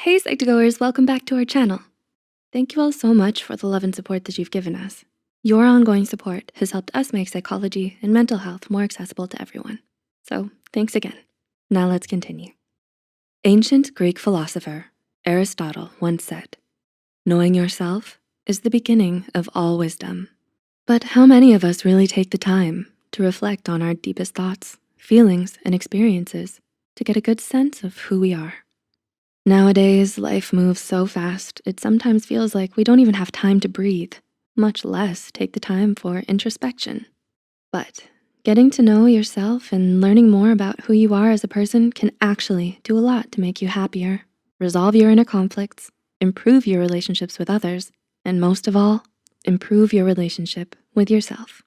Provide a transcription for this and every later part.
Hey Psych2Goers, welcome back to our channel. Thank you all so much for the love and support that you've given us. Your ongoing support has helped us make psychology and mental health more accessible to everyone. So thanks again. Now let's continue. Ancient Greek philosopher Aristotle once said, "Knowing yourself is the beginning of all wisdom." But how many of us really take the time to reflect on our deepest thoughts, feelings, and experiences to get a good sense of who we are? Nowadays, life moves so fast, it sometimes feels like we don't even have time to breathe, much less take the time for introspection. But getting to know yourself and learning more about who you are as a person can actually do a lot to make you happier, resolve your inner conflicts, improve your relationships with others, and most of all, improve your relationship with yourself.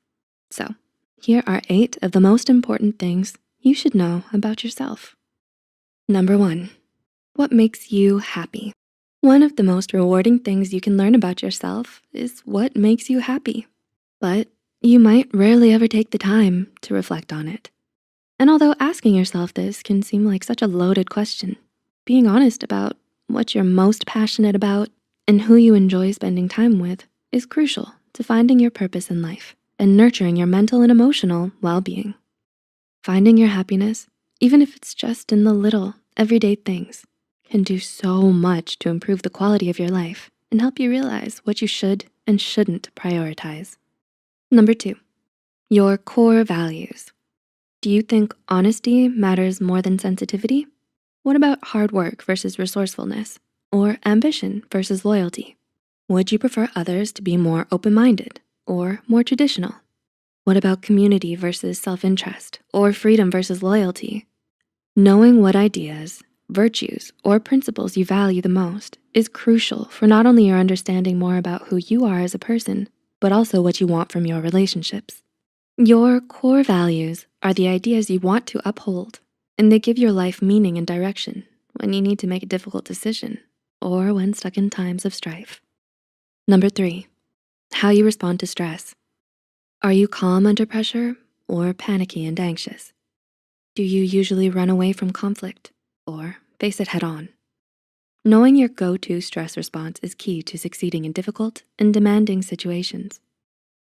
So here are 8 of the most important things you should know about yourself. Number 1. What makes you happy? One of the most rewarding things you can learn about yourself is what makes you happy. But you might rarely ever take the time to reflect on it. And although asking yourself this can seem like such a loaded question, being honest about what you're most passionate about and who you enjoy spending time with is crucial to finding your purpose in life and nurturing your mental and emotional well-being. Finding your happiness, even if it's just in the little everyday things, can do so much to improve the quality of your life and help you realize what you should and shouldn't prioritize. Number 2, your core values. Do you think honesty matters more than sensitivity? What about hard work versus resourcefulness, or ambition versus loyalty? Would you prefer others to be more open-minded or more traditional? What about community versus self-interest, or freedom versus loyalty? Knowing what ideas, virtues, or principles you value the most is crucial for not only your understanding more about who you are as a person, but also what you want from your relationships. Your core values are the ideas you want to uphold, and they give your life meaning and direction when you need to make a difficult decision or when stuck in times of strife. Number 3, how you respond to stress. Are you calm under pressure or panicky and anxious? Do you usually run away from conflict or face it head on? Knowing your go-to stress response is key to succeeding in difficult and demanding situations.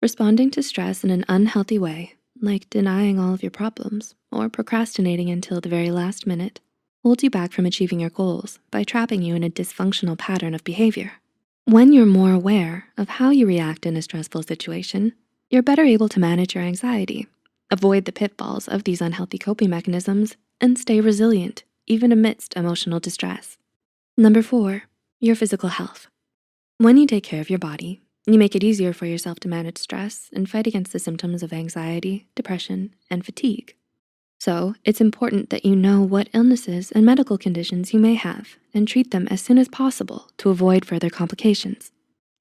Responding to stress in an unhealthy way, like denying all of your problems or procrastinating until the very last minute, holds you back from achieving your goals by trapping you in a dysfunctional pattern of behavior. When you're more aware of how you react in a stressful situation, you're better able to manage your anxiety, avoid the pitfalls of these unhealthy coping mechanisms, and stay resilient even amidst emotional distress. Number 4, your physical health. When you take care of your body, you make it easier for yourself to manage stress and fight against the symptoms of anxiety, depression, and fatigue. So it's important that you know what illnesses and medical conditions you may have and treat them as soon as possible to avoid further complications.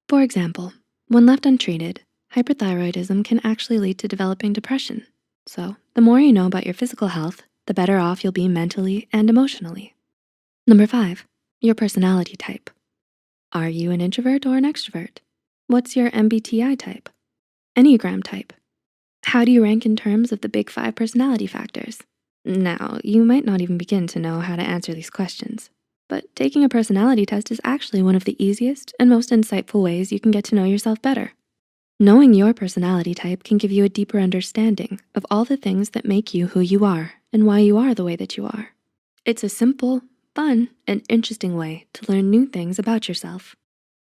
For example, when left untreated, hyperthyroidism can actually lead to developing depression. So the more you know about your physical health, the better off you'll be mentally and emotionally. Number 5, your personality type. Are you an introvert or an extrovert? What's your MBTI type? Enneagram type? How do you rank in terms of the big 5 personality factors? Now, you might not even begin to know how to answer these questions, but taking a personality test is actually one of the easiest and most insightful ways you can get to know yourself better. Knowing your personality type can give you a deeper understanding of all the things that make you who you are and why you are the way that you are. It's a simple, fun, and interesting way to learn new things about yourself.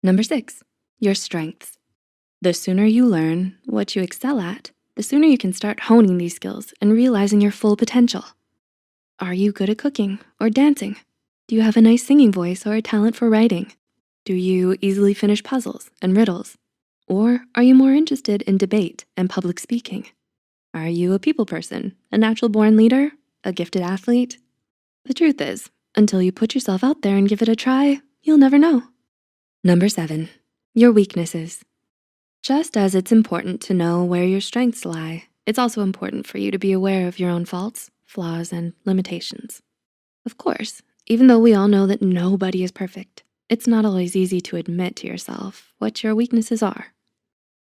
Number 6, your strengths. The sooner you learn what you excel at, the sooner you can start honing these skills and realizing your full potential. Are you good at cooking or dancing? Do you have a nice singing voice or a talent for writing? Do you easily finish puzzles and riddles? Or are you more interested in debate and public speaking? Are you a people person, a natural born leader, a gifted athlete? The truth is, until you put yourself out there and give it a try, you'll never know. Number 7, your weaknesses. Just as it's important to know where your strengths lie, it's also important for you to be aware of your own faults, flaws, and limitations. Of course, even though we all know that nobody is perfect, it's not always easy to admit to yourself what your weaknesses are.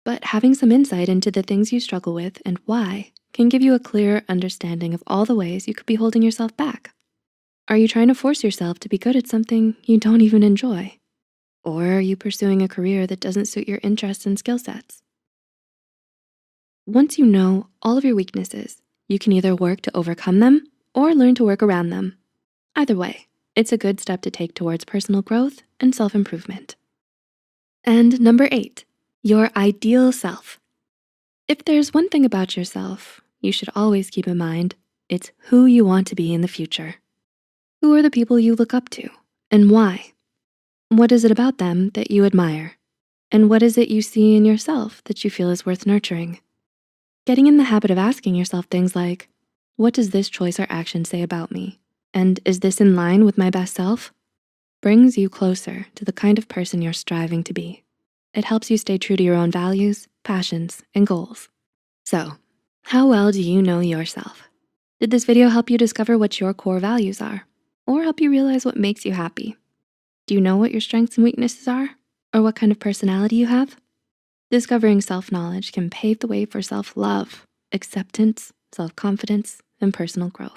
But having some insight into the things you struggle with and why can give you a clearer understanding of all the ways you could be holding yourself back. Are you trying to force yourself to be good at something you don't even enjoy? Or are you pursuing a career that doesn't suit your interests and skill sets? Once you know all of your weaknesses, you can either work to overcome them or learn to work around them. Either way, it's a good step to take towards personal growth and self-improvement. And number 8, your ideal self. If there's one thing about yourself you should always keep in mind, it's who you want to be in the future. Who are the people you look up to and why? What is it about them that you admire? And what is it you see in yourself that you feel is worth nurturing? Getting in the habit of asking yourself things like, what does this choice or action say about me? And is this in line with my best self? Brings you closer to the kind of person you're striving to be. It helps you stay true to your own values, passions, and goals. So, how well do you know yourself? Did this video help you discover what your core values are? Or help you realize what makes you happy? Do you know what your strengths and weaknesses are? Or what kind of personality you have? Discovering self-knowledge can pave the way for self-love, acceptance, self-confidence, and personal growth.